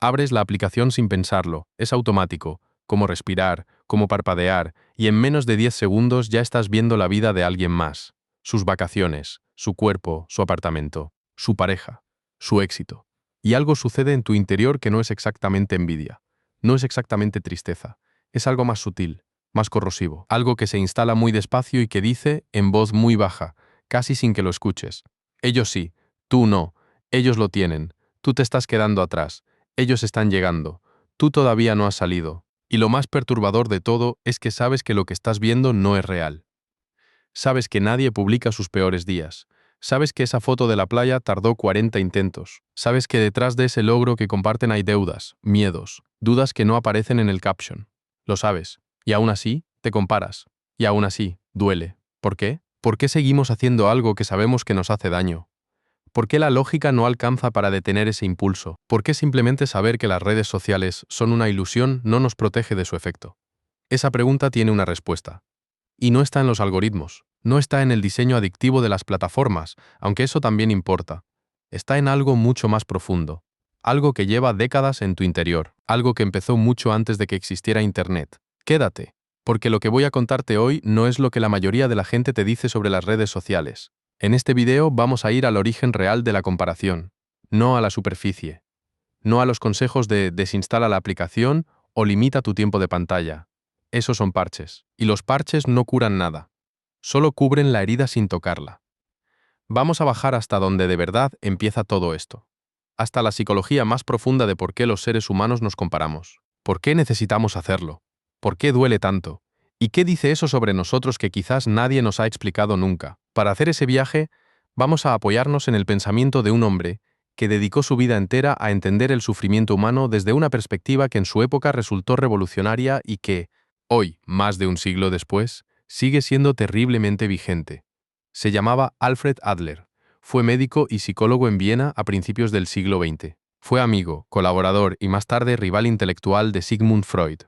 Abres la aplicación sin pensarlo, es automático, como respirar, como parpadear, y en menos de 10 segundos ya estás viendo la vida de alguien más. Sus vacaciones, su cuerpo, su apartamento, su pareja, su éxito. Y algo sucede en tu interior que no es exactamente envidia, no es exactamente tristeza, es algo más sutil, más corrosivo, algo que se instala muy despacio y que dice, en voz muy baja, casi sin que lo escuches: ellos sí, tú no, ellos lo tienen, tú te estás quedando atrás, ellos están llegando, tú todavía no has salido. Y lo más perturbador de todo es que sabes que lo que estás viendo no es real. Sabes que nadie publica sus peores días. Sabes que esa foto de la playa tardó 40 intentos. Sabes que detrás de ese logro que comparten hay deudas, miedos, dudas que no aparecen en el caption. Lo sabes. Y aún así, te comparas. Y aún así, duele. ¿Por qué? ¿Por qué seguimos haciendo algo que sabemos que nos hace daño? ¿Por qué la lógica no alcanza para detener ese impulso? ¿Por qué simplemente saber que las redes sociales son una ilusión no nos protege de su efecto? Esa pregunta tiene una respuesta. Y no está en los algoritmos, no está en el diseño adictivo de las plataformas, aunque eso también importa. Está en algo mucho más profundo. Algo que lleva décadas en tu interior, algo que empezó mucho antes de que existiera Internet. Quédate, porque lo que voy a contarte hoy no es lo que la mayoría de la gente te dice sobre las redes sociales. En este video vamos a ir al origen real de la comparación, no a la superficie, no a los consejos de desinstala la aplicación o limita tu tiempo de pantalla. Esos son parches, y los parches no curan nada, solo cubren la herida sin tocarla. Vamos a bajar hasta donde de verdad empieza todo esto, hasta la psicología más profunda de por qué los seres humanos nos comparamos, por qué necesitamos hacerlo, por qué duele tanto, y qué dice eso sobre nosotros que quizás nadie nos ha explicado nunca. Para hacer ese viaje, vamos a apoyarnos en el pensamiento de un hombre que dedicó su vida entera a entender el sufrimiento humano desde una perspectiva que en su época resultó revolucionaria y que, hoy, más de un siglo después, sigue siendo terriblemente vigente. Se llamaba Alfred Adler. Fue médico y psicólogo en Viena a principios del siglo XX. Fue amigo, colaborador y más tarde rival intelectual de Sigmund Freud.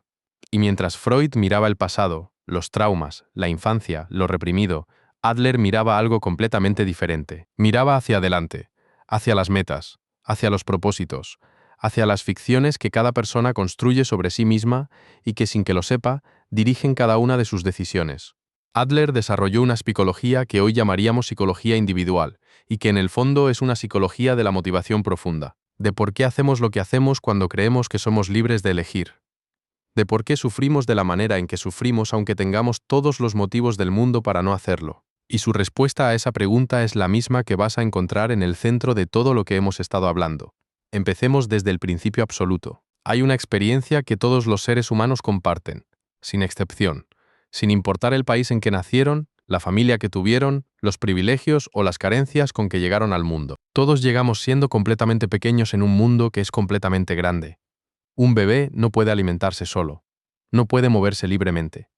Y mientras Freud miraba el pasado, los traumas, la infancia, lo reprimido, Adler miraba algo completamente diferente. Miraba hacia adelante, hacia las metas, hacia los propósitos, hacia las ficciones que cada persona construye sobre sí misma y que, sin que lo sepa, dirigen cada una de sus decisiones. Adler desarrolló una psicología que hoy llamaríamos psicología individual, y que en el fondo es una psicología de la motivación profunda, de por qué hacemos lo que hacemos cuando creemos que somos libres de elegir, de por qué sufrimos de la manera en que sufrimos aunque tengamos todos los motivos del mundo para no hacerlo. Y su respuesta a esa pregunta es la misma que vas a encontrar en el centro de todo lo que hemos estado hablando. Empecemos desde el principio absoluto. Hay una experiencia que todos los seres humanos comparten, sin excepción, sin importar el país en que nacieron, la familia que tuvieron, los privilegios o las carencias con que llegaron al mundo. Todos llegamos siendo completamente pequeños en un mundo que es completamente grande. Un bebé no puede alimentarse solo, no puede moverse libremente,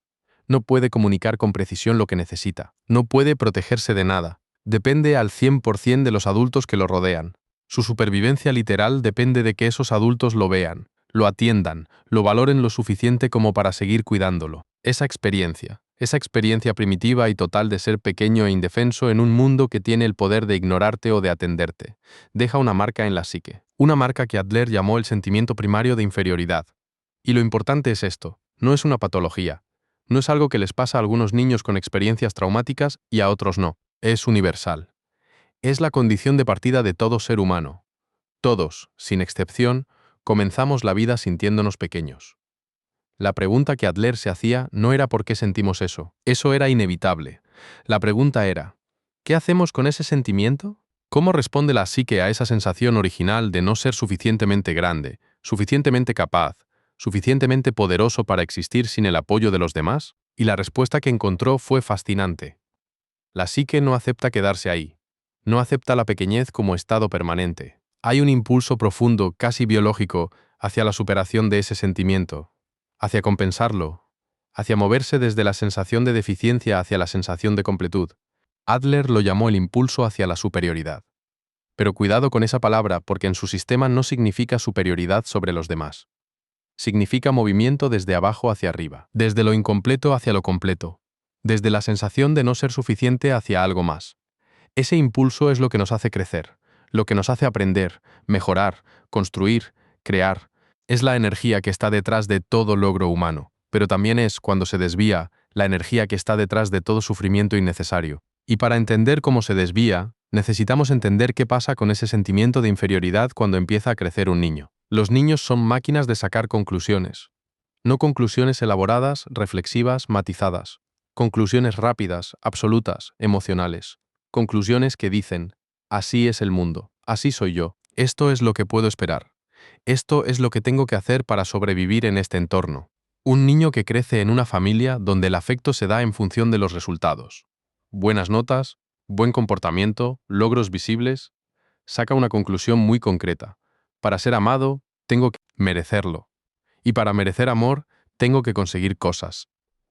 no puede comunicar con precisión lo que necesita, no puede protegerse de nada, depende al 100% de los adultos que lo rodean. Su supervivencia literal depende de que esos adultos lo vean, lo atiendan, lo valoren lo suficiente como para seguir cuidándolo. Esa experiencia primitiva y total de ser pequeño e indefenso en un mundo que tiene el poder de ignorarte o de atenderte, deja una marca en la psique. Una marca que Adler llamó el sentimiento primario de inferioridad. Y lo importante es esto, no es una patología. No es algo que les pasa a algunos niños con experiencias traumáticas y a otros no. Es universal. Es la condición de partida de todo ser humano. Todos, sin excepción, comenzamos la vida sintiéndonos pequeños. La pregunta que Adler se hacía no era por qué sentimos eso. Eso era inevitable. La pregunta era, ¿qué hacemos con ese sentimiento? ¿Cómo responde la psique a esa sensación original de no ser suficientemente grande, suficientemente capaz, suficientemente poderoso para existir sin el apoyo de los demás? Y la respuesta que encontró fue fascinante. La psique no acepta quedarse ahí. No acepta la pequeñez como estado permanente. Hay un impulso profundo, casi biológico, hacia la superación de ese sentimiento, hacia compensarlo, hacia moverse desde la sensación de deficiencia hacia la sensación de completud. Adler lo llamó el impulso hacia la superioridad. Pero cuidado con esa palabra porque en su sistema no significa superioridad sobre los demás. Significa movimiento desde abajo hacia arriba, desde lo incompleto hacia lo completo, desde la sensación de no ser suficiente hacia algo más. Ese impulso es lo que nos hace crecer, lo que nos hace aprender, mejorar, construir, crear. Es la energía que está detrás de todo logro humano, pero también es, cuando se desvía, la energía que está detrás de todo sufrimiento innecesario. Y para entender cómo se desvía, necesitamos entender qué pasa con ese sentimiento de inferioridad cuando empieza a crecer un niño. Los niños son máquinas de sacar conclusiones. No conclusiones elaboradas, reflexivas, matizadas. Conclusiones rápidas, absolutas, emocionales. Conclusiones que dicen, así es el mundo, así soy yo, esto es lo que puedo esperar. Esto es lo que tengo que hacer para sobrevivir en este entorno. Un niño que crece en una familia donde el afecto se da en función de los resultados. Buenas notas, buen comportamiento, logros visibles, saca una conclusión muy concreta. Para ser amado, tengo que merecerlo. Y para merecer amor, tengo que conseguir cosas.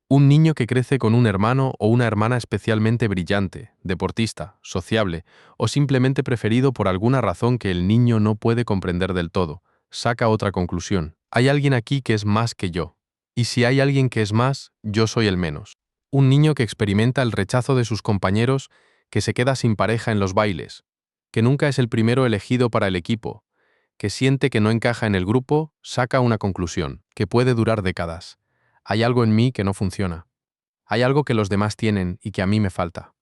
Un niño que crece con un hermano o una hermana especialmente brillante, deportista, sociable o simplemente preferido por alguna razón que el niño no puede comprender del todo, saca otra conclusión. Hay alguien aquí que es más que yo. Y si hay alguien que es más, yo soy el menos. Un niño que experimenta el rechazo de sus compañeros, que se queda sin pareja en los bailes, que nunca es el primero elegido para el equipo, que siente que no encaja en el grupo, saca una conclusión, que puede durar décadas. Hay algo en mí que no funciona. Hay algo que los demás tienen y que a mí me falta.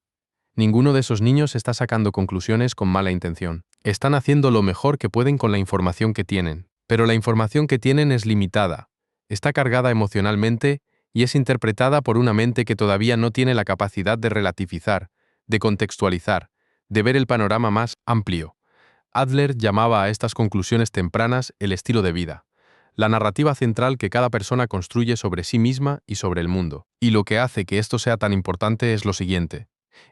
Ninguno de esos niños está sacando conclusiones con mala intención. Están haciendo lo mejor que pueden con la información que tienen, pero la información que tienen es limitada, está cargada emocionalmente y es interpretada por una mente que todavía no tiene la capacidad de relativizar, de contextualizar, de ver el panorama más amplio. Adler llamaba a estas conclusiones tempranas el estilo de vida, la narrativa central que cada persona construye sobre sí misma y sobre el mundo. Y lo que hace que esto sea tan importante es lo siguiente.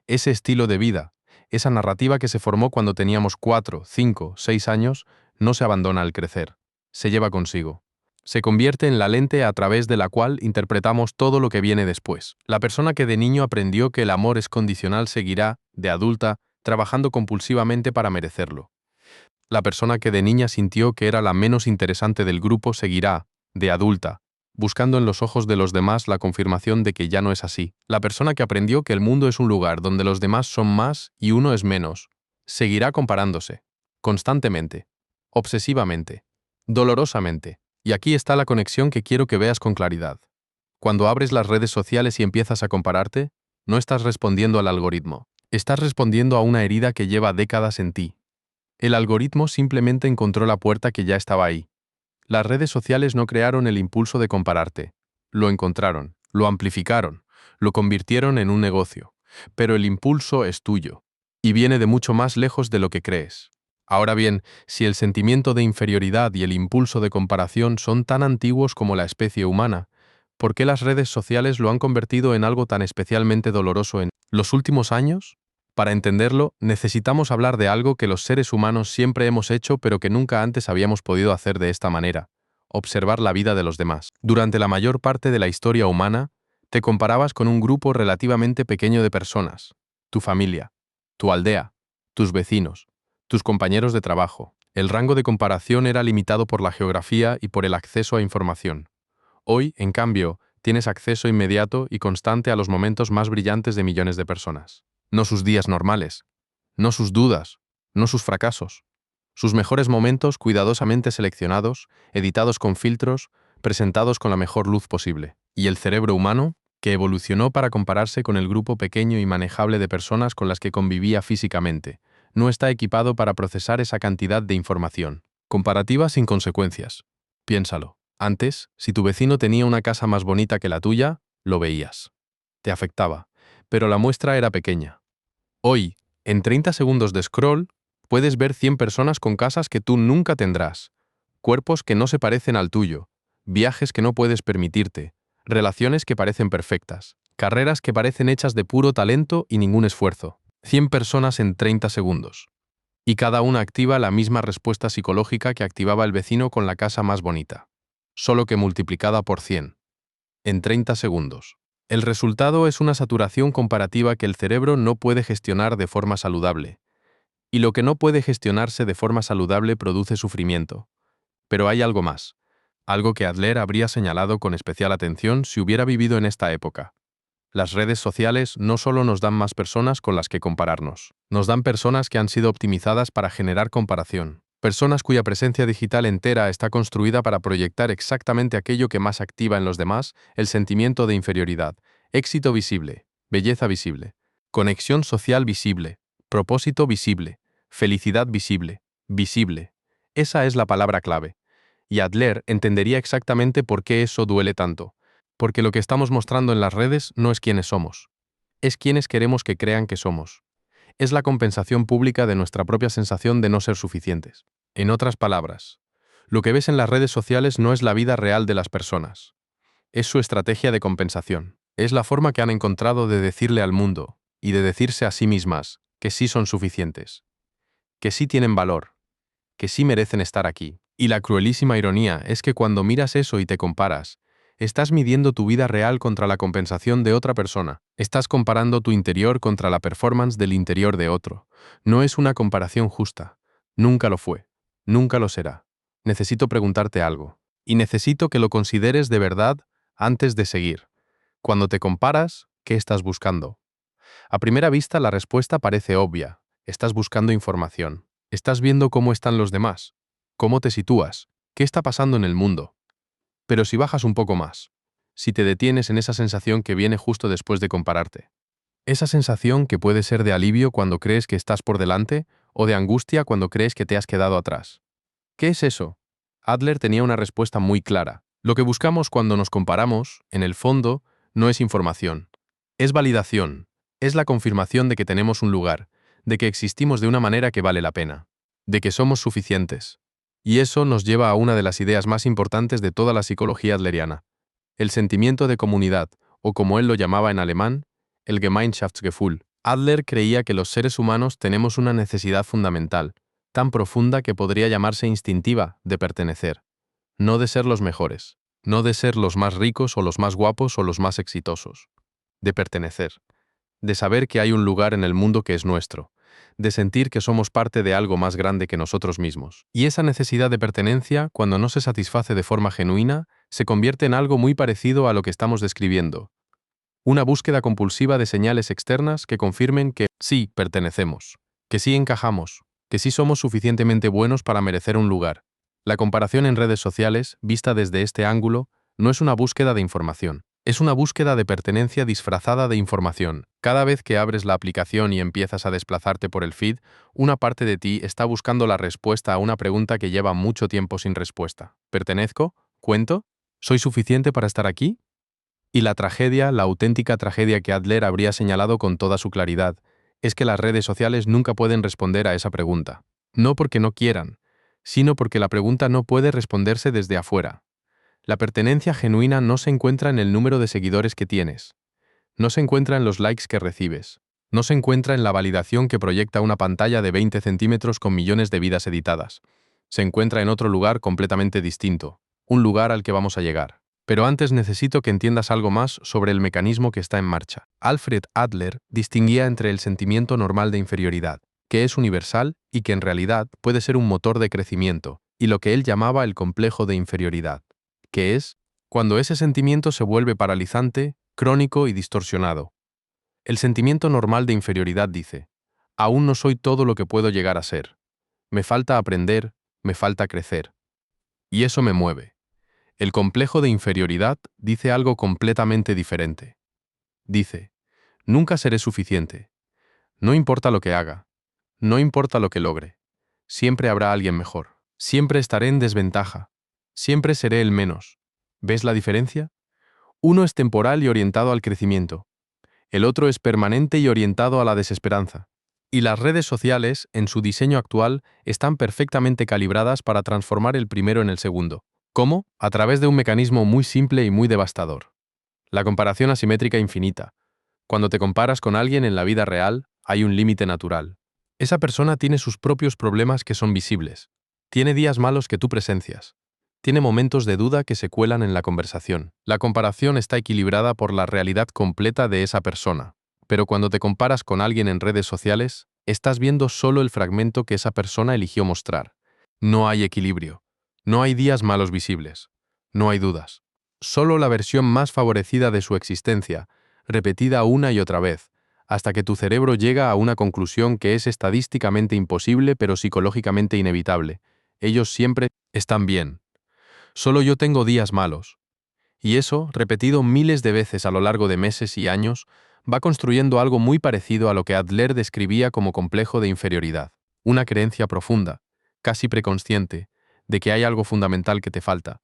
Ese estilo de vida, esa narrativa que se formó cuando teníamos 4, 5, 6 años, no se abandona al crecer. Se lleva consigo. Se convierte en la lente a través de la cual interpretamos todo lo que viene después. La persona que de niño aprendió que el amor es condicional seguirá, de adulta, trabajando compulsivamente para merecerlo. La persona que de niña sintió que era la menos interesante del grupo seguirá, de adulta, buscando en los ojos de los demás la confirmación de que ya no es así. La persona que aprendió que el mundo es un lugar donde los demás son más y uno es menos, seguirá comparándose, constantemente, obsesivamente, dolorosamente. Y aquí está la conexión que quiero que veas con claridad. Cuando abres las redes sociales y empiezas a compararte, no estás respondiendo al algoritmo, estás respondiendo a una herida que lleva décadas en ti. El algoritmo simplemente encontró la puerta que ya estaba ahí. Las redes sociales no crearon el impulso de compararte. Lo encontraron, lo amplificaron, lo convirtieron en un negocio. Pero el impulso es tuyo, y viene de mucho más lejos de lo que crees. Ahora bien, si el sentimiento de inferioridad y el impulso de comparación son tan antiguos como la especie humana, ¿por qué las redes sociales lo han convertido en algo tan especialmente doloroso en los últimos años? Para entenderlo, necesitamos hablar de algo que los seres humanos siempre hemos hecho pero que nunca antes habíamos podido hacer de esta manera: observar la vida de los demás. Durante la mayor parte de la historia humana, te comparabas con un grupo relativamente pequeño de personas: tu familia, tu aldea, tus vecinos, tus compañeros de trabajo. El rango de comparación era limitado por la geografía y por el acceso a información. Hoy, en cambio, tienes acceso inmediato y constante a los momentos más brillantes de millones de personas. No sus días normales, no sus dudas, no sus fracasos. Sus mejores momentos cuidadosamente seleccionados, editados con filtros, presentados con la mejor luz posible. Y el cerebro humano, que evolucionó para compararse con el grupo pequeño y manejable de personas con las que convivía físicamente, no está equipado para procesar esa cantidad de información. Comparativa sin consecuencias. Piénsalo. Antes, si tu vecino tenía una casa más bonita que la tuya, lo veías. Te afectaba, pero la muestra era pequeña. Hoy, en 30 segundos de scroll, puedes ver 100 personas con casas que tú nunca tendrás, cuerpos que no se parecen al tuyo, viajes que no puedes permitirte, relaciones que parecen perfectas, carreras que parecen hechas de puro talento y ningún esfuerzo. 100 personas en 30 segundos. Y cada una activa la misma respuesta psicológica que activaba el vecino con la casa más bonita, solo que multiplicada por 100. En 30 segundos. El resultado es una saturación comparativa que el cerebro no puede gestionar de forma saludable. Y lo que no puede gestionarse de forma saludable produce sufrimiento. Pero hay algo más, algo que Adler habría señalado con especial atención si hubiera vivido en esta época. Las redes sociales no solo nos dan más personas con las que compararnos, nos dan personas que han sido optimizadas para generar comparación. Personas cuya presencia digital entera está construida para proyectar exactamente aquello que más activa en los demás, el sentimiento de inferioridad, éxito visible, belleza visible, conexión social visible, propósito visible, felicidad visible, visible. Esa es la palabra clave. Y Adler entendería exactamente por qué eso duele tanto. Porque lo que estamos mostrando en las redes no es quiénes somos. Es quienes queremos que crean que somos. Es la compensación pública de nuestra propia sensación de no ser suficientes. En otras palabras, lo que ves en las redes sociales no es la vida real de las personas. Es su estrategia de compensación. Es la forma que han encontrado de decirle al mundo y de decirse a sí mismas que sí son suficientes, que sí tienen valor, que sí merecen estar aquí. Y la cruelísima ironía es que cuando miras eso y te comparas, estás midiendo tu vida real contra la compensación de otra persona. Estás comparando tu interior contra la performance del interior de otro. No es una comparación justa. Nunca lo fue. Nunca lo será. Necesito preguntarte algo. Y necesito que lo consideres de verdad antes de seguir. Cuando te comparas, ¿qué estás buscando? A primera vista la respuesta parece obvia. Estás buscando información. Estás viendo cómo están los demás. ¿Cómo te sitúas? ¿Qué está pasando en el mundo? Pero si bajas un poco más, si te detienes en esa sensación que viene justo después de compararte, esa sensación que puede ser de alivio cuando crees que estás por delante o de angustia cuando crees que te has quedado atrás. ¿Qué es eso? Adler tenía una respuesta muy clara. Lo que buscamos cuando nos comparamos, en el fondo, no es información. Es validación. Es la confirmación de que tenemos un lugar, de que existimos de una manera que vale la pena, de que somos suficientes. Y eso nos lleva a una de las ideas más importantes de toda la psicología adleriana, el sentimiento de comunidad, o como él lo llamaba en alemán, el Gemeinschaftsgefühl. Adler creía que los seres humanos tenemos una necesidad fundamental, tan profunda que podría llamarse instintiva, de pertenecer. No de ser los mejores, no de ser los más ricos o los más guapos o los más exitosos. De pertenecer. De saber que hay un lugar en el mundo que es nuestro. De sentir que somos parte de algo más grande que nosotros mismos. Y esa necesidad de pertenencia, cuando no se satisface de forma genuina, se convierte en algo muy parecido a lo que estamos describiendo. Una búsqueda compulsiva de señales externas que confirmen que sí pertenecemos, que sí encajamos, que sí somos suficientemente buenos para merecer un lugar. La comparación en redes sociales, vista desde este ángulo, no es una búsqueda de información. Es una búsqueda de pertenencia disfrazada de información. Cada vez que abres la aplicación y empiezas a desplazarte por el feed, una parte de ti está buscando la respuesta a una pregunta que lleva mucho tiempo sin respuesta. ¿Pertenezco? ¿Cuento? ¿Soy suficiente para estar aquí? Y la tragedia, la auténtica tragedia que Adler habría señalado con toda su claridad, es que las redes sociales nunca pueden responder a esa pregunta. No porque no quieran, sino porque la pregunta no puede responderse desde afuera. La pertenencia genuina no se encuentra en el número de seguidores que tienes, no se encuentra en los likes que recibes, no se encuentra en la validación que proyecta una pantalla de 20 centímetros con millones de vidas editadas. Se encuentra en otro lugar completamente distinto, un lugar al que vamos a llegar. Pero antes necesito que entiendas algo más sobre el mecanismo que está en marcha. Alfred Adler distinguía entre el sentimiento normal de inferioridad, que es universal y que en realidad puede ser un motor de crecimiento, y lo que él llamaba el complejo de inferioridad, que es cuando ese sentimiento se vuelve paralizante, crónico y distorsionado. El sentimiento normal de inferioridad dice: aún no soy todo lo que puedo llegar a ser. Me falta aprender, me falta crecer. Y eso me mueve. El complejo de inferioridad dice algo completamente diferente. Dice: nunca seré suficiente. No importa lo que haga. No importa lo que logre. Siempre habrá alguien mejor. Siempre estaré en desventaja. Siempre seré el menos. ¿Ves la diferencia? Uno es temporal y orientado al crecimiento. El otro es permanente y orientado a la desesperanza. Y las redes sociales, en su diseño actual, están perfectamente calibradas para transformar el primero en el segundo. ¿Cómo? A través de un mecanismo muy simple y muy devastador. La comparación asimétrica infinita. Cuando te comparas con alguien en la vida real, hay un límite natural. Esa persona tiene sus propios problemas que son visibles. Tiene días malos que tú presencias. Tiene momentos de duda que se cuelan en la conversación. La comparación está equilibrada por la realidad completa de esa persona. Pero cuando te comparas con alguien en redes sociales, estás viendo solo el fragmento que esa persona eligió mostrar. No hay equilibrio. No hay días malos visibles. No hay dudas. Solo la versión más favorecida de su existencia, repetida una y otra vez, hasta que tu cerebro llega a una conclusión que es estadísticamente imposible pero psicológicamente inevitable. Ellos siempre están bien. Solo yo tengo días malos. Y eso, repetido miles de veces a lo largo de meses y años, va construyendo algo muy parecido a lo que Adler describía como complejo de inferioridad. Una creencia profunda, casi preconsciente, de que hay algo fundamental que te falta,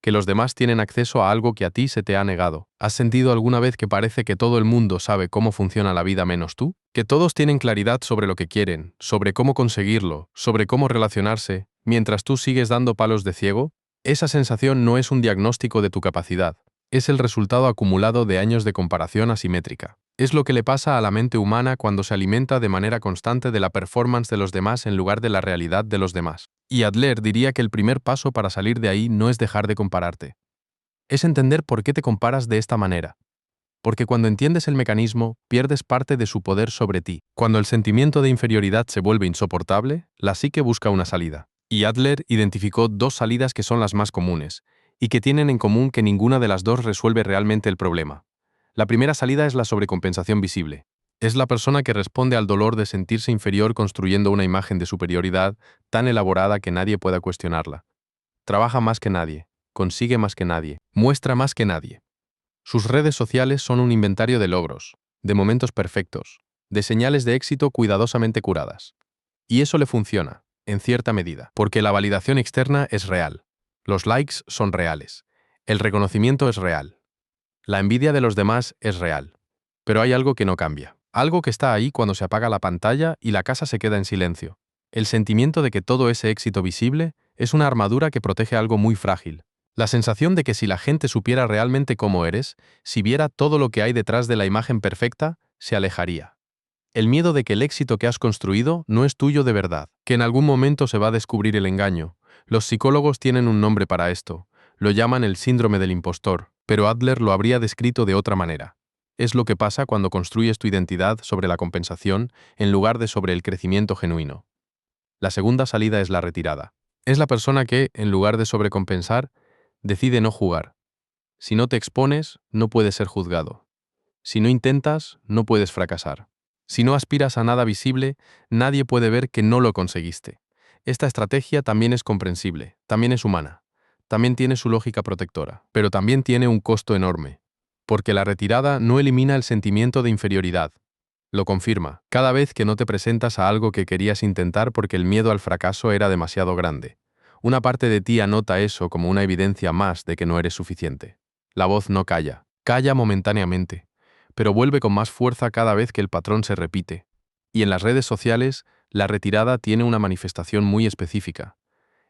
que los demás tienen acceso a algo que a ti se te ha negado. ¿Has sentido alguna vez que parece que todo el mundo sabe cómo funciona la vida menos tú? Que todos tienen claridad sobre lo que quieren, sobre cómo conseguirlo, sobre cómo relacionarse, mientras tú sigues dando palos de ciego? Esa sensación no es un diagnóstico de tu capacidad, es el resultado acumulado de años de comparación asimétrica. Es lo que le pasa a la mente humana cuando se alimenta de manera constante de la performance de los demás en lugar de la realidad de los demás. Y Adler diría que el primer paso para salir de ahí no es dejar de compararte. Es entender por qué te comparas de esta manera. Porque cuando entiendes el mecanismo, pierdes parte de su poder sobre ti. Cuando el sentimiento de inferioridad se vuelve insoportable, la psique busca una salida. Y Adler identificó dos salidas que son las más comunes, y que tienen en común que ninguna de las dos resuelve realmente el problema. La primera salida es la sobrecompensación visible. Es la persona que responde al dolor de sentirse inferior construyendo una imagen de superioridad tan elaborada que nadie pueda cuestionarla. Trabaja más que nadie, consigue más que nadie, muestra más que nadie. Sus redes sociales son un inventario de logros, de momentos perfectos, de señales de éxito cuidadosamente curadas. Y eso le funciona, en cierta medida, porque la validación externa es real. Los likes son reales. El reconocimiento es real. La envidia de los demás es real. Pero hay algo que no cambia. Algo que está ahí cuando se apaga la pantalla y la casa se queda en silencio. El sentimiento de que todo ese éxito visible es una armadura que protege algo muy frágil. La sensación de que si la gente supiera realmente cómo eres, si viera todo lo que hay detrás de la imagen perfecta, se alejaría. El miedo de que el éxito que has construido no es tuyo de verdad, que en algún momento se va a descubrir el engaño. Los psicólogos tienen un nombre para esto. Lo llaman el síndrome del impostor, pero Adler lo habría descrito de otra manera. Es lo que pasa cuando construyes tu identidad sobre la compensación en lugar de sobre el crecimiento genuino. La segunda salida es la retirada. Es la persona que, en lugar de sobrecompensar, decide no jugar. Si no te expones, no puedes ser juzgado. Si no intentas, no puedes fracasar. Si no aspiras a nada visible, nadie puede ver que no lo conseguiste. Esta estrategia también es comprensible, también es humana, también tiene su lógica protectora, pero también tiene un costo enorme. Porque la retirada no elimina el sentimiento de inferioridad. Lo confirma, cada vez que no te presentas a algo que querías intentar porque el miedo al fracaso era demasiado grande. Una parte de ti anota eso como una evidencia más de que no eres suficiente. La voz no calla, calla momentáneamente, pero vuelve con más fuerza cada vez que el patrón se repite. Y en las redes sociales, la retirada tiene una manifestación muy específica.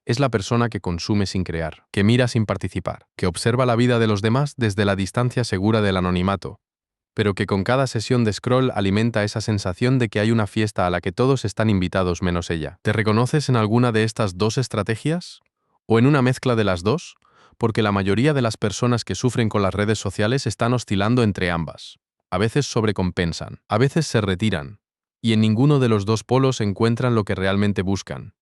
Es la persona que consume sin crear, que mira sin participar, que observa la vida de los demás desde la distancia segura del anonimato, pero que con cada sesión de scroll alimenta esa sensación de que hay una fiesta a la que todos están invitados menos ella. ¿Te reconoces en alguna de estas dos estrategias? ¿O en una mezcla de las dos? Porque la mayoría de las personas que sufren con las redes sociales están oscilando entre ambas. A veces sobrecompensan, a veces se retiran, y en ninguno de los dos polos encuentran lo que realmente buscan.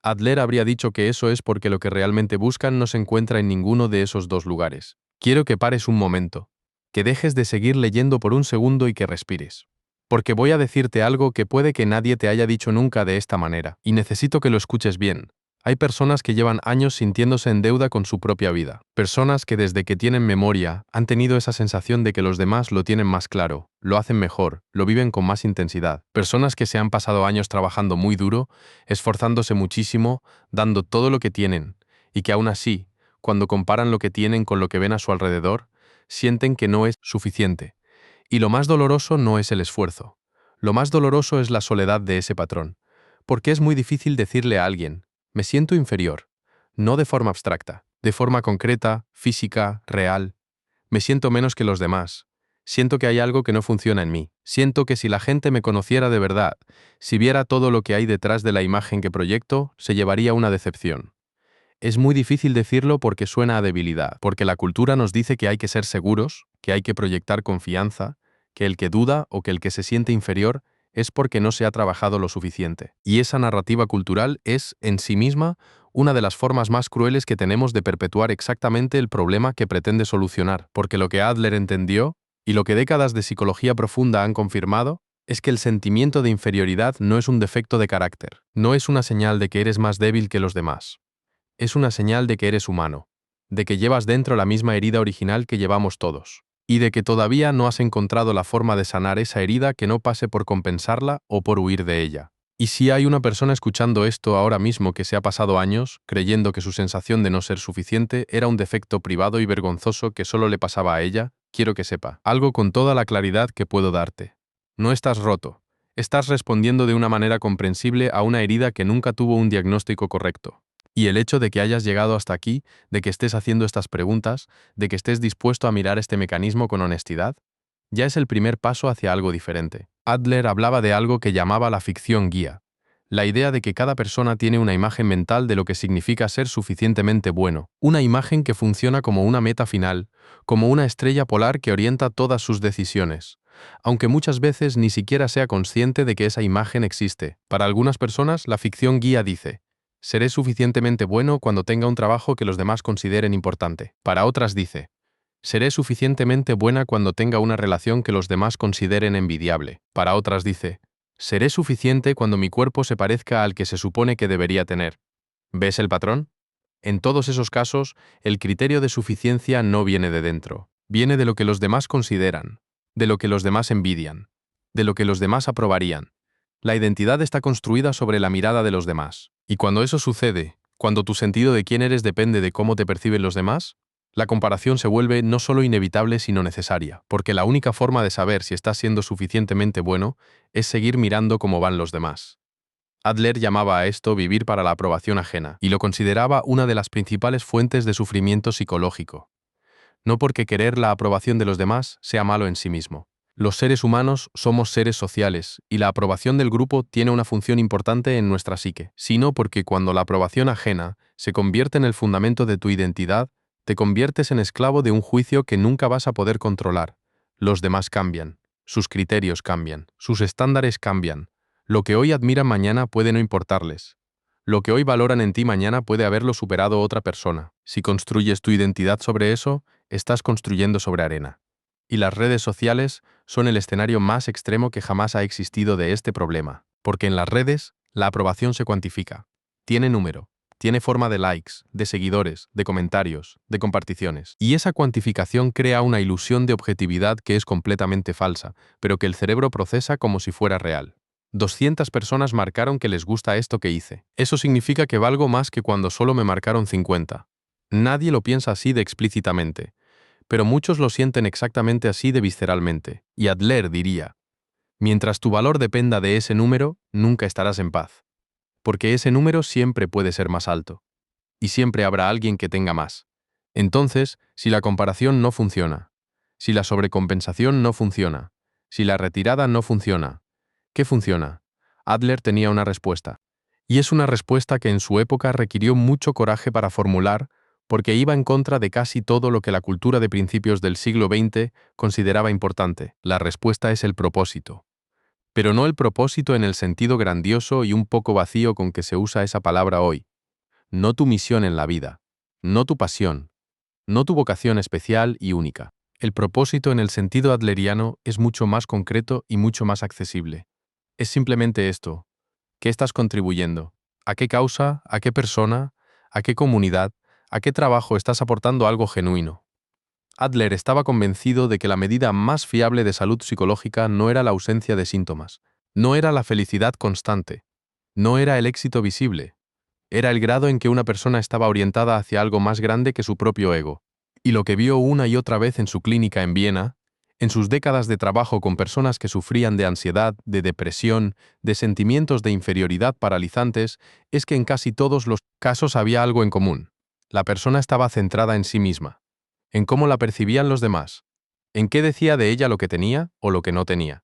Adler habría dicho que eso es porque lo que realmente buscan no se encuentra en ninguno de esos dos lugares. Quiero que pares un momento, que dejes de seguir leyendo por un segundo y que respires. Porque voy a decirte algo que puede que nadie te haya dicho nunca de esta manera, y necesito que lo escuches bien. Hay personas que llevan años sintiéndose en deuda con su propia vida. Personas que desde que tienen memoria han tenido esa sensación de que los demás lo tienen más claro, lo hacen mejor, lo viven con más intensidad. Personas que se han pasado años trabajando muy duro, esforzándose muchísimo, dando todo lo que tienen, y que aún así, cuando comparan lo que tienen con lo que ven a su alrededor, sienten que no es suficiente. Y lo más doloroso no es el esfuerzo. Lo más doloroso es la soledad de ese patrón. Porque es muy difícil decirle a alguien, me siento inferior, no de forma abstracta, de forma concreta, física, real. Me siento menos que los demás. Siento que hay algo que no funciona en mí. Siento que si la gente me conociera de verdad, si viera todo lo que hay detrás de la imagen que proyecto, se llevaría una decepción. Es muy difícil decirlo porque suena a debilidad, porque la cultura nos dice que hay que ser seguros, que hay que proyectar confianza, que el que duda o que el que se siente inferior es porque no se ha trabajado lo suficiente. Y esa narrativa cultural es, en sí misma, una de las formas más crueles que tenemos de perpetuar exactamente el problema que pretende solucionar, porque lo que Adler entendió, y lo que décadas de psicología profunda han confirmado, es que el sentimiento de inferioridad no es un defecto de carácter, no es una señal de que eres más débil que los demás. Es una señal de que eres humano, de que llevas dentro la misma herida original que llevamos todos, y de que todavía no has encontrado la forma de sanar esa herida que no pase por compensarla o por huir de ella. Y si hay una persona escuchando esto ahora mismo que se ha pasado años creyendo que su sensación de no ser suficiente era un defecto privado y vergonzoso que solo le pasaba a ella, quiero que sepa algo con toda la claridad que puedo darte. No estás roto. Estás respondiendo de una manera comprensible a una herida que nunca tuvo un diagnóstico correcto. Y el hecho de que hayas llegado hasta aquí, de que estés haciendo estas preguntas, de que estés dispuesto a mirar este mecanismo con honestidad, ya es el primer paso hacia algo diferente. Adler hablaba de algo que llamaba la ficción guía, la idea de que cada persona tiene una imagen mental de lo que significa ser suficientemente bueno, una imagen que funciona como una meta final, como una estrella polar que orienta todas sus decisiones, aunque muchas veces ni siquiera sea consciente de que esa imagen existe. Para algunas personas, la ficción guía dice: seré suficientemente bueno cuando tenga un trabajo que los demás consideren importante. Para otras dice: seré suficientemente buena cuando tenga una relación que los demás consideren envidiable. Para otras dice: seré suficiente cuando mi cuerpo se parezca al que se supone que debería tener. ¿Ves el patrón? En todos esos casos, el criterio de suficiencia no viene de dentro, viene de lo que los demás consideran, de lo que los demás envidian, de lo que los demás aprobarían. La identidad está construida sobre la mirada de los demás. Y cuando eso sucede, cuando tu sentido de quién eres depende de cómo te perciben los demás, la comparación se vuelve no solo inevitable sino necesaria, porque la única forma de saber si estás siendo suficientemente bueno es seguir mirando cómo van los demás. Adler llamaba a esto vivir para la aprobación ajena, y lo consideraba una de las principales fuentes de sufrimiento psicológico. No porque querer la aprobación de los demás sea malo en sí mismo. Los seres humanos somos seres sociales, y la aprobación del grupo tiene una función importante en nuestra psique, sino porque cuando la aprobación ajena se convierte en el fundamento de tu identidad, te conviertes en esclavo de un juicio que nunca vas a poder controlar. Los demás cambian, sus criterios cambian, sus estándares cambian. Lo que hoy admiran mañana puede no importarles. Lo que hoy valoran en ti mañana puede haberlo superado otra persona. Si construyes tu identidad sobre eso, estás construyendo sobre arena. Y las redes sociales son el escenario más extremo que jamás ha existido de este problema, porque en las redes la aprobación se cuantifica. Tiene número, tiene forma de likes, de seguidores, de comentarios, de comparticiones. Y esa cuantificación crea una ilusión de objetividad que es completamente falsa, pero que el cerebro procesa como si fuera real. 200 personas marcaron que les gusta esto que hice. Eso significa que valgo más que cuando solo me marcaron 50. Nadie lo piensa así de explícitamente, pero muchos lo sienten exactamente así de visceralmente. Y Adler diría: mientras tu valor dependa de ese número, nunca estarás en paz, porque ese número siempre puede ser más alto, y siempre habrá alguien que tenga más. Entonces, si la comparación no funciona, si la sobrecompensación no funciona, si la retirada no funciona, ¿qué funciona? Adler tenía una respuesta. Y es una respuesta que en su época requirió mucho coraje para formular, porque iba en contra de casi todo lo que la cultura de principios del siglo XX consideraba importante. La respuesta es el propósito. Pero no el propósito en el sentido grandioso y un poco vacío con que se usa esa palabra hoy. No tu misión en la vida, no tu pasión, no tu vocación especial y única. El propósito en el sentido adleriano es mucho más concreto y mucho más accesible. Es simplemente esto: ¿qué estás contribuyendo? ¿A qué causa? ¿A qué persona? ¿A qué comunidad? ¿A qué trabajo estás aportando algo genuino? Adler estaba convencido de que la medida más fiable de salud psicológica no era la ausencia de síntomas, no era la felicidad constante, no era el éxito visible, era el grado en que una persona estaba orientada hacia algo más grande que su propio ego. Y lo que vio una y otra vez en su clínica en Viena, en sus décadas de trabajo con personas que sufrían de ansiedad, de depresión, de sentimientos de inferioridad paralizantes, es que en casi todos los casos había algo en común. La persona estaba centrada en sí misma, en cómo la percibían los demás, en qué decía de ella lo que tenía o lo que no tenía,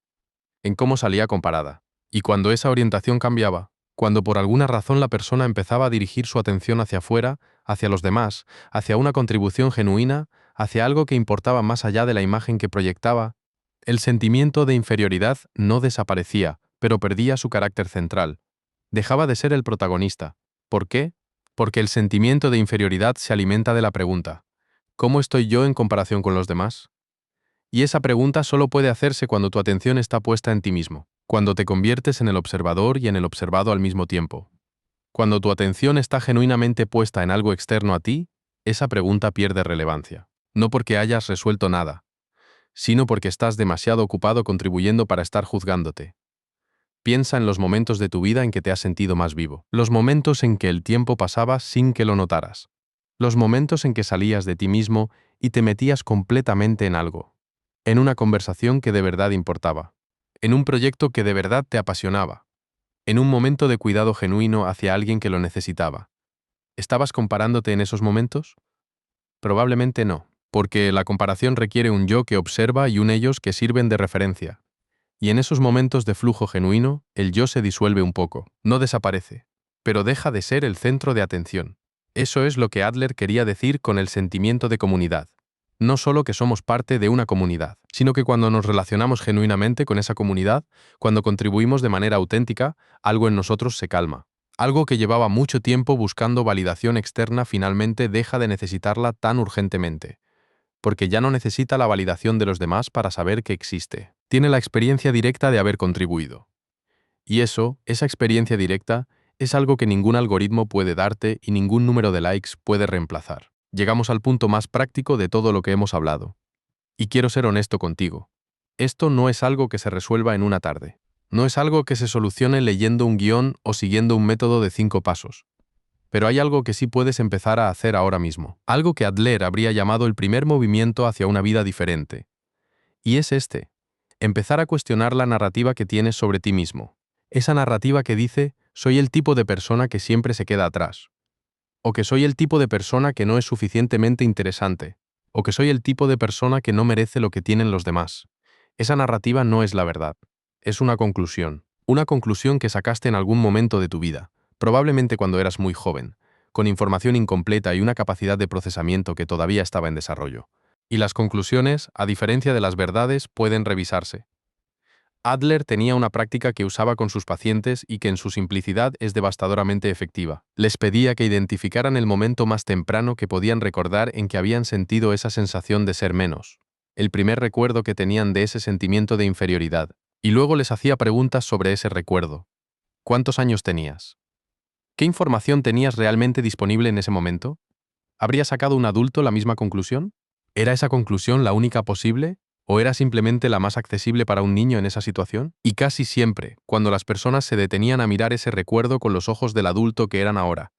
en cómo salía comparada. Y cuando esa orientación cambiaba, cuando por alguna razón la persona empezaba a dirigir su atención hacia afuera, hacia los demás, hacia una contribución genuina, hacia algo que importaba más allá de la imagen que proyectaba, el sentimiento de inferioridad no desaparecía, pero perdía su carácter central. Dejaba de ser el protagonista. ¿Por qué? Porque el sentimiento de inferioridad se alimenta de la pregunta: ¿cómo estoy yo en comparación con los demás? Y esa pregunta solo puede hacerse cuando tu atención está puesta en ti mismo. Cuando te conviertes en el observador y en el observado al mismo tiempo. Cuando tu atención está genuinamente puesta en algo externo a ti, esa pregunta pierde relevancia. No porque hayas resuelto nada, sino porque estás demasiado ocupado contribuyendo para estar juzgándote. Piensa en los momentos de tu vida en que te has sentido más vivo. Los momentos en que el tiempo pasaba sin que lo notaras. Los momentos en que salías de ti mismo y te metías completamente en algo. En una conversación que de verdad importaba. En un proyecto que de verdad te apasionaba. En un momento de cuidado genuino hacia alguien que lo necesitaba. ¿Estabas comparándote en esos momentos? Probablemente no, porque la comparación requiere un yo que observa y un ellos que sirven de referencia. Y en esos momentos de flujo genuino, el yo se disuelve un poco, no desaparece, pero deja de ser el centro de atención. Eso es lo que Adler quería decir con el sentimiento de comunidad. No solo que somos parte de una comunidad, sino que cuando nos relacionamos genuinamente con esa comunidad, cuando contribuimos de manera auténtica, algo en nosotros se calma. Algo que llevaba mucho tiempo buscando validación externa finalmente deja de necesitarla tan urgentemente, porque ya no necesita la validación de los demás para saber que existe. Tiene la experiencia directa de haber contribuido. Y esa experiencia directa, es algo que ningún algoritmo puede darte y ningún número de likes puede reemplazar. Llegamos al punto más práctico de todo lo que hemos hablado. Y quiero ser honesto contigo. Esto no es algo que se resuelva en una tarde. No es algo que se solucione leyendo un guión o siguiendo un método de 5 pasos. Pero hay algo que sí puedes empezar a hacer ahora mismo. Algo que Adler habría llamado el primer movimiento hacia una vida diferente. Y es este. Empezar a cuestionar la narrativa que tienes sobre ti mismo. Esa narrativa que dice, soy el tipo de persona que siempre se queda atrás. O que soy el tipo de persona que no es suficientemente interesante. O que soy el tipo de persona que no merece lo que tienen los demás. Esa narrativa no es la verdad. Es una conclusión. Una conclusión que sacaste en algún momento de tu vida, probablemente cuando eras muy joven, con información incompleta y una capacidad de procesamiento que todavía estaba en desarrollo. Y las conclusiones, a diferencia de las verdades, pueden revisarse. Adler tenía una práctica que usaba con sus pacientes y que en su simplicidad es devastadoramente efectiva. Les pedía que identificaran el momento más temprano que podían recordar en que habían sentido esa sensación de ser menos, el primer recuerdo que tenían de ese sentimiento de inferioridad, y luego les hacía preguntas sobre ese recuerdo. ¿Cuántos años tenías? ¿Qué información tenías realmente disponible en ese momento? ¿Habría sacado un adulto la misma conclusión? ¿Era esa conclusión la única posible? ¿O era simplemente la más accesible para un niño en esa situación? Y casi siempre, cuando las personas se detenían a mirar ese recuerdo con los ojos del adulto que eran ahora,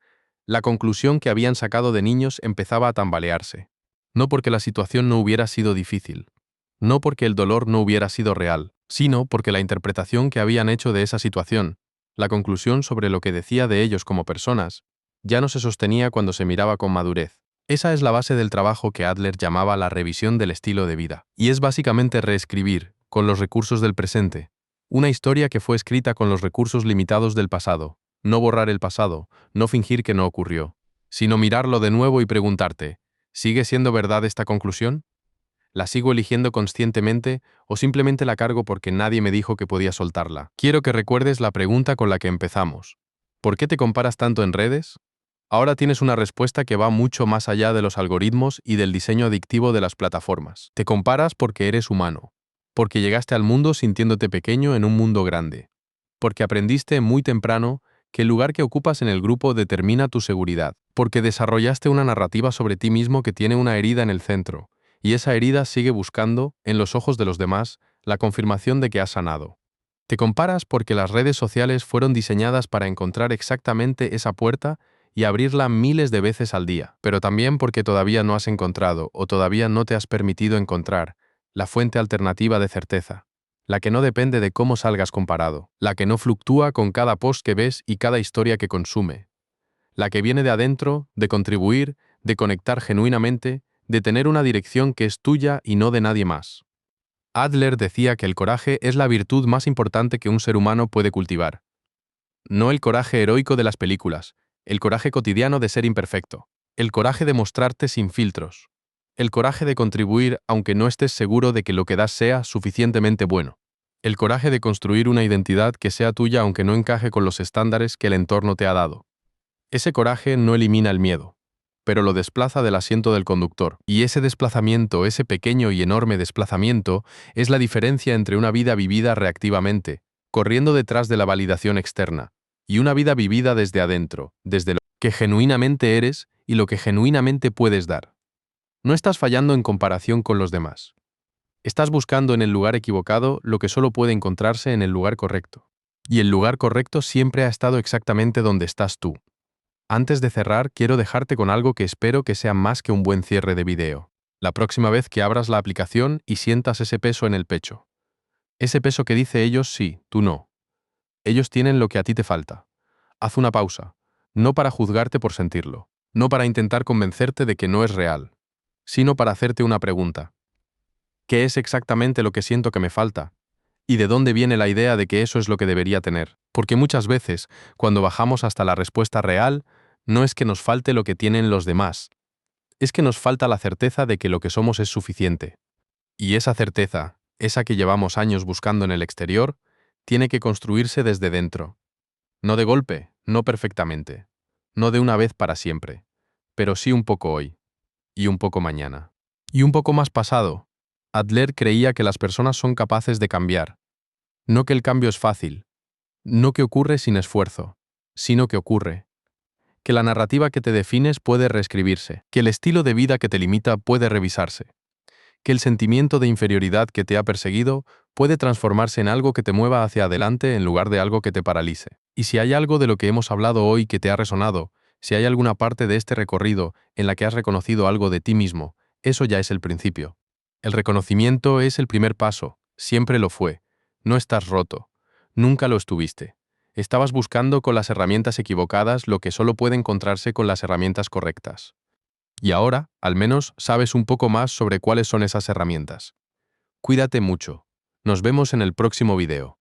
la conclusión que habían sacado de niños empezaba a tambalearse. No porque la situación no hubiera sido difícil, no porque el dolor no hubiera sido real, sino porque la interpretación que habían hecho de esa situación, la conclusión sobre lo que decía de ellos como personas, ya no se sostenía cuando se miraba con madurez. Esa es la base del trabajo que Adler llamaba la revisión del estilo de vida, y es básicamente reescribir, con los recursos del presente, una historia que fue escrita con los recursos limitados del pasado, no borrar el pasado, no fingir que no ocurrió, sino mirarlo de nuevo y preguntarte, ¿sigue siendo verdad esta conclusión? ¿La sigo eligiendo conscientemente o simplemente la cargo porque nadie me dijo que podía soltarla? Quiero que recuerdes la pregunta con la que empezamos. ¿Por qué te comparas tanto en redes? Ahora tienes una respuesta que va mucho más allá de los algoritmos y del diseño adictivo de las plataformas. Te comparas porque eres humano, porque llegaste al mundo sintiéndote pequeño en un mundo grande, porque aprendiste muy temprano que el lugar que ocupas en el grupo determina tu seguridad, porque desarrollaste una narrativa sobre ti mismo que tiene una herida en el centro, y esa herida sigue buscando, en los ojos de los demás, la confirmación de que has sanado. Te comparas porque las redes sociales fueron diseñadas para encontrar exactamente esa puerta y abrirla miles de veces al día, pero también porque todavía no has encontrado o todavía no te has permitido encontrar la fuente alternativa de certeza, la que no depende de cómo salgas comparado, la que no fluctúa con cada post que ves y cada historia que consume, la que viene de adentro, de contribuir, de conectar genuinamente, de tener una dirección que es tuya y no de nadie más. Adler decía que el coraje es la virtud más importante que un ser humano puede cultivar. No el coraje heroico de las películas, el coraje cotidiano de ser imperfecto, el coraje de mostrarte sin filtros, el coraje de contribuir aunque no estés seguro de que lo que das sea suficientemente bueno, el coraje de construir una identidad que sea tuya aunque no encaje con los estándares que el entorno te ha dado. Ese coraje no elimina el miedo, pero lo desplaza del asiento del conductor. Y ese desplazamiento, ese pequeño y enorme desplazamiento, es la diferencia entre una vida vivida reactivamente, corriendo detrás de la validación externa, y una vida vivida desde adentro, desde lo que genuinamente eres y lo que genuinamente puedes dar. No estás fallando en comparación con los demás. Estás buscando en el lugar equivocado lo que solo puede encontrarse en el lugar correcto. Y el lugar correcto siempre ha estado exactamente donde estás tú. Antes de cerrar, quiero dejarte con algo que espero que sea más que un buen cierre de video. La próxima vez que abras la aplicación y sientas ese peso en el pecho. Ese peso que dice ellos sí, tú no. Ellos tienen lo que a ti te falta. Haz una pausa, no para juzgarte por sentirlo, no para intentar convencerte de que no es real, sino para hacerte una pregunta. ¿Qué es exactamente lo que siento que me falta? ¿Y de dónde viene la idea de que eso es lo que debería tener? Porque muchas veces, cuando bajamos hasta la respuesta real, no es que nos falte lo que tienen los demás, es que nos falta la certeza de que lo que somos es suficiente. Y esa certeza, esa que llevamos años buscando en el exterior, tiene que construirse desde dentro. No de golpe, no perfectamente, no de una vez para siempre, pero sí un poco hoy, y un poco mañana. Y un poco más pasado. Adler creía que las personas son capaces de cambiar. No que el cambio es fácil, no que ocurre sin esfuerzo, sino que ocurre. Que la narrativa que te defines puede reescribirse, que el estilo de vida que te limita puede revisarse, que el sentimiento de inferioridad que te ha perseguido puede transformarse en algo que te mueva hacia adelante en lugar de algo que te paralice. Y si hay algo de lo que hemos hablado hoy que te ha resonado, si hay alguna parte de este recorrido en la que has reconocido algo de ti mismo, eso ya es el principio. El reconocimiento es el primer paso, siempre lo fue. No estás roto. Nunca lo estuviste. Estabas buscando con las herramientas equivocadas lo que solo puede encontrarse con las herramientas correctas. Y ahora, al menos, sabes un poco más sobre cuáles son esas herramientas. Cuídate mucho. Nos vemos en el próximo video.